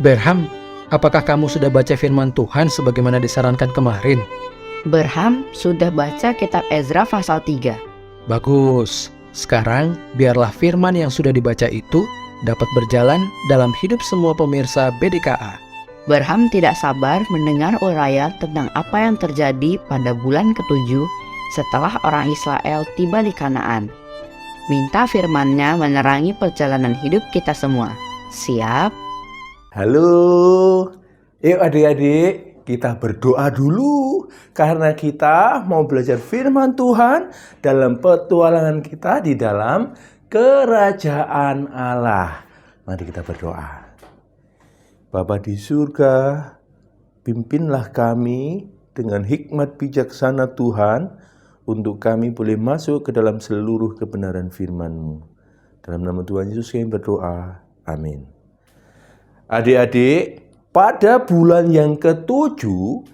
Berham, apakah kamu sudah baca firman Tuhan sebagaimana disarankan kemarin? Berham sudah baca kitab Ezra pasal 3. Bagus. Sekarang, biarlah firman yang sudah dibaca itu dapat berjalan dalam hidup semua pemirsa BDKA. Berham tidak sabar mendengar uraian tentang apa yang terjadi pada bulan ke-7 setelah orang Israel tiba di Kanaan. Minta firman-Nya menerangi perjalanan hidup kita semua. Siap? Halo, yuk adik-adik, kita berdoa dulu karena kita mau belajar firman Tuhan dalam petualangan kita di dalam kerajaan Allah. Mari kita berdoa. Bapa di surga, pimpinlah kami dengan hikmat bijaksana Tuhan untuk kami boleh masuk ke dalam seluruh kebenaran firman-Mu. Dalam nama Tuhan Yesus kami berdoa. Amin. Adik-adik, pada bulan yang ke-7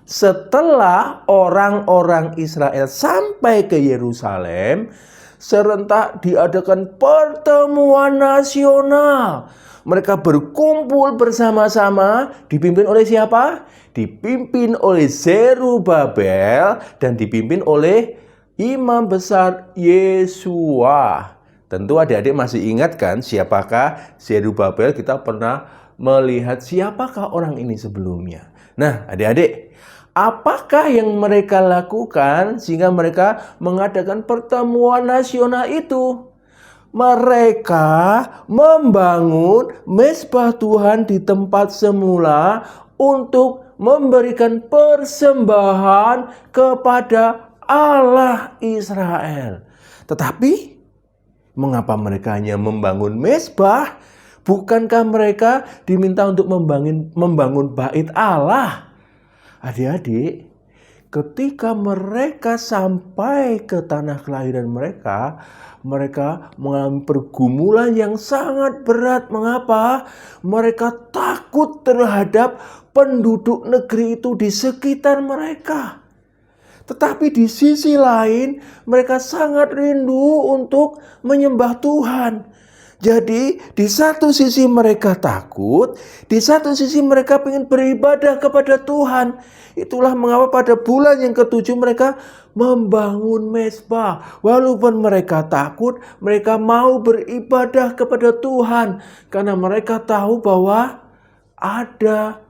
setelah orang-orang Israel sampai ke Yerusalem, serentak diadakan pertemuan nasional. Mereka berkumpul bersama-sama, dipimpin oleh siapa? Dipimpin oleh Zerubabel dan dipimpin oleh Imam Besar Yesua. Tentu adik-adik masih ingat kan siapakah Zerubabel? Kita pernah melihat siapakah orang ini sebelumnya. Nah, adik-adik, apakah yang mereka lakukan sehingga mereka mengadakan pertemuan nasional itu? Mereka membangun mezbah Tuhan di tempat semula untuk memberikan persembahan kepada Allah Israel. Tetapi, mengapa mereka hanya membangun mezbah? Bukankah mereka diminta untuk membangun bait Allah? Adik-adik, ketika mereka sampai ke tanah kelahiran mereka mengalami pergumulan yang sangat berat. Mengapa? Mereka takut terhadap penduduk negeri itu di sekitar mereka. Tetapi di sisi lain, mereka sangat rindu untuk menyembah Tuhan. Jadi di satu sisi mereka takut, di satu sisi mereka ingin beribadah kepada Tuhan. Itulah mengapa pada bulan yang ke-7 mereka membangun mezbah. Walaupun mereka takut, mereka mau beribadah kepada Tuhan. Karena mereka tahu bahwa ada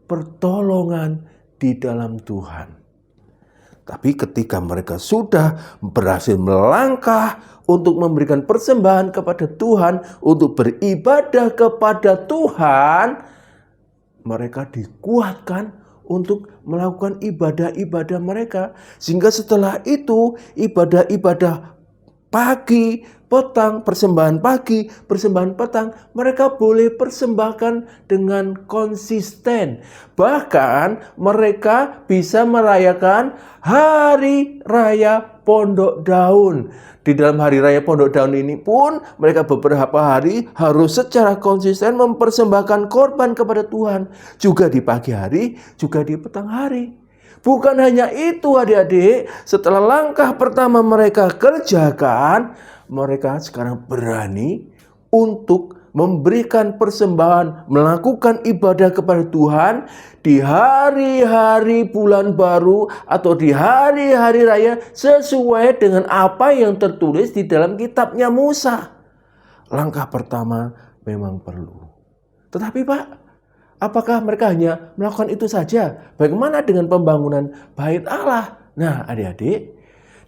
pertolongan di dalam Tuhan. Tapi ketika mereka sudah berhasil melangkah untuk memberikan persembahan kepada Tuhan, untuk beribadah kepada Tuhan, mereka dikuatkan untuk melakukan ibadah-ibadah mereka. Sehingga setelah itu ibadah-ibadah pagi, petang, persembahan pagi, persembahan petang, mereka boleh persembahkan dengan konsisten. Bahkan mereka bisa merayakan Hari Raya Pondok Daun. Di dalam Hari Raya Pondok Daun ini pun mereka beberapa hari harus secara konsisten mempersembahkan korban kepada Tuhan. Juga di pagi hari, juga di petang hari. Bukan hanya itu adik-adik, setelah langkah pertama mereka kerjakan, mereka sekarang berani untuk memberikan persembahan, melakukan ibadah kepada Tuhan di hari-hari bulan baru atau di hari-hari raya sesuai dengan apa yang tertulis di dalam kitabnya Musa. Langkah pertama memang perlu. Tetapi Pak, apakah mereka hanya melakukan itu saja? Bagaimana dengan pembangunan bait Allah? Nah, adik-adik,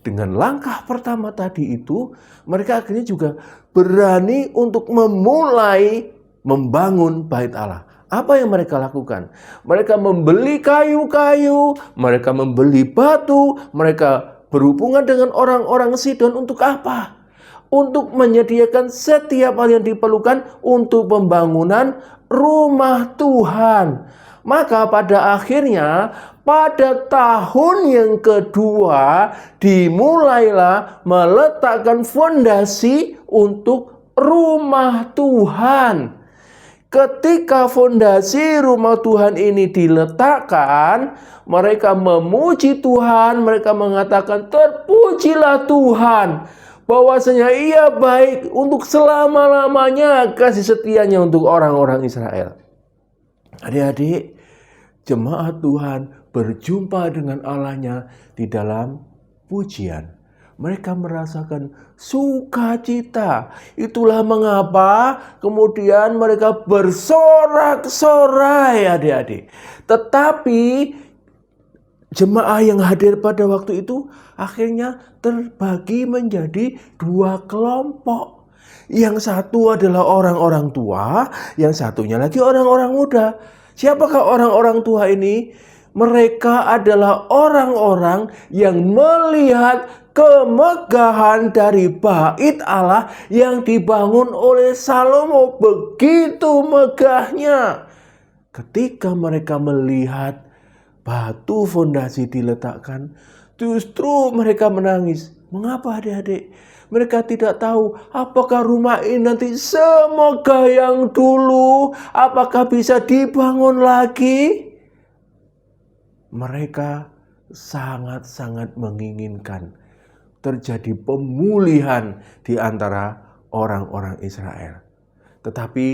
dengan langkah pertama tadi itu, mereka akhirnya juga berani untuk memulai membangun bait Allah. Apa yang mereka lakukan? Mereka membeli kayu-kayu, mereka membeli batu, mereka berhubungan dengan orang-orang Sidon untuk apa? Untuk menyediakan setiap hal yang diperlukan untuk pembangunan rumah Tuhan. Maka pada akhirnya pada tahun yang kedua dimulailah meletakkan fondasi untuk rumah Tuhan. Ketika fondasi rumah Tuhan ini diletakkan, mereka memuji Tuhan, mereka mengatakan terpujilah Tuhan. Bahwasanya ia baik untuk selama-lamanya, kasih setianya untuk orang-orang Israel. Adik-adik, jemaat Tuhan berjumpa dengan Allahnya di dalam pujian. Mereka merasakan sukacita. Itulah mengapa kemudian mereka bersorak-sorai, adik-adik. Tetapi jemaah yang hadir pada waktu itu akhirnya terbagi menjadi dua kelompok. Yang satu adalah orang-orang tua, yang satunya lagi orang-orang muda. Siapakah orang-orang tua ini? Mereka adalah orang-orang yang melihat kemegahan dari bait Allah yang dibangun oleh Salomo. Begitu megahnya. Ketika mereka melihat batu fondasi diletakkan, justru mereka menangis. Mengapa adik-adik? Mereka tidak tahu apakah rumah ini nanti semegah yang dulu, apakah bisa dibangun lagi. Mereka sangat-sangat menginginkan terjadi pemulihan di antara orang-orang Israel. Tetapi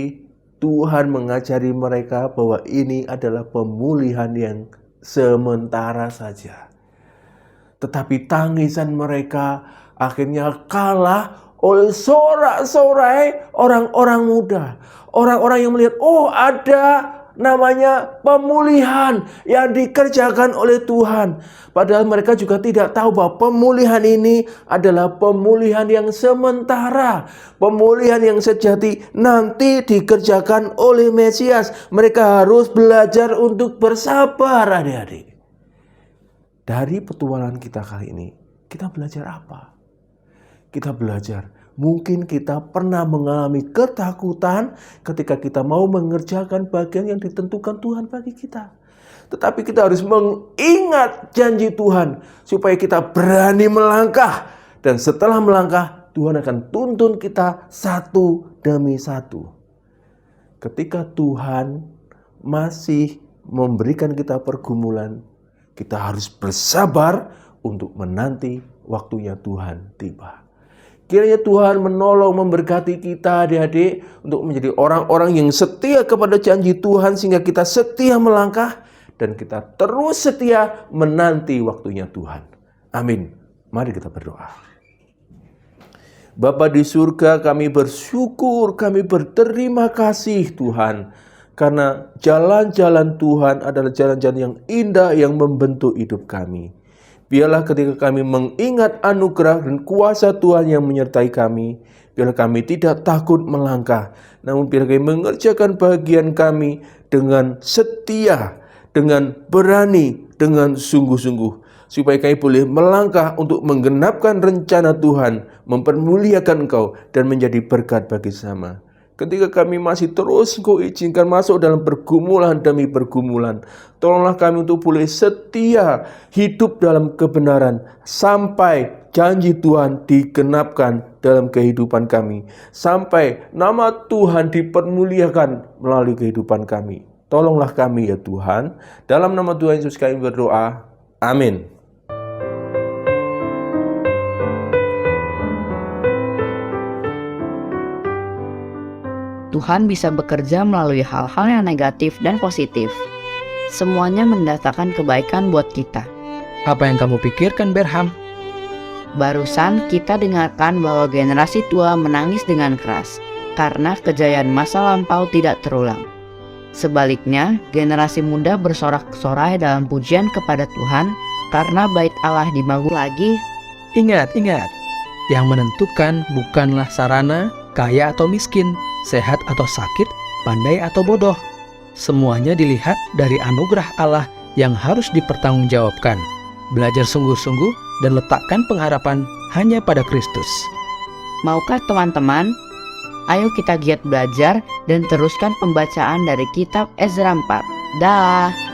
Tuhan mengajari mereka bahwa ini adalah pemulihan yang sementara saja. Tetapi tangisan mereka akhirnya kalah oleh sorak-sorai orang-orang muda. Orang-orang yang melihat, oh ada namanya pemulihan yang dikerjakan oleh Tuhan. Padahal mereka juga tidak tahu bahwa pemulihan ini adalah pemulihan yang sementara. Pemulihan yang sejati nanti dikerjakan oleh Mesias. Mereka harus belajar untuk bersabar, adik-adik. Dari petualangan kita kali ini, kita belajar apa? Kita belajar, mungkin kita pernah mengalami ketakutan ketika kita mau mengerjakan bagian yang ditentukan Tuhan bagi kita. Tetapi kita harus mengingat janji Tuhan supaya kita berani melangkah. Dan setelah melangkah, Tuhan akan tuntun kita satu demi satu. Ketika Tuhan masih memberikan kita pergumulan, kita harus bersabar untuk menanti waktunya Tuhan tiba. Kiranya Tuhan menolong memberkati kita adik-adik untuk menjadi orang-orang yang setia kepada janji Tuhan sehingga kita setia melangkah dan kita terus setia menanti waktunya Tuhan. Amin. Mari kita berdoa. Bapa di surga, kami bersyukur, kami berterima kasih Tuhan. Karena jalan-jalan Tuhan adalah jalan-jalan yang indah yang membentuk hidup kami. Biarlah ketika kami mengingat anugerah dan kuasa Tuhan yang menyertai kami, biarlah kami tidak takut melangkah, namun biarlah kami mengerjakan bagian kami dengan setia, dengan berani, dengan sungguh-sungguh, supaya kami boleh melangkah untuk menggenapkan rencana Tuhan, mempermuliakan Engkau, dan menjadi berkat bagi sesama. Ketika kami masih terus Engkau izinkan masuk dalam pergumulan demi pergumulan, tolonglah kami untuk boleh setia hidup dalam kebenaran sampai janji Tuhan digenapkan dalam kehidupan kami. Sampai nama Tuhan dipermuliakan melalui kehidupan kami. Tolonglah kami ya Tuhan. Dalam nama Tuhan Yesus kami berdoa. Amin. Tuhan bisa bekerja melalui hal-hal yang negatif dan positif. Semuanya mendatangkan kebaikan buat kita. Apa yang kamu pikirkan, Berham? Barusan kita dengarkan bahwa generasi tua menangis dengan keras karena kejayaan masa lampau tidak terulang. Sebaliknya, generasi muda bersorak-sorai dalam pujian kepada Tuhan karena bait Allah dibangun lagi. Ingat, yang menentukan bukanlah sarana, kaya atau miskin, sehat atau sakit, pandai atau bodoh. Semuanya dilihat dari anugerah Allah yang harus dipertanggungjawabkan. Belajar sungguh-sungguh dan letakkan pengharapan hanya pada Kristus. Maukah teman-teman? Ayo kita giat belajar dan teruskan pembacaan dari kitab Ezra 4. Dah.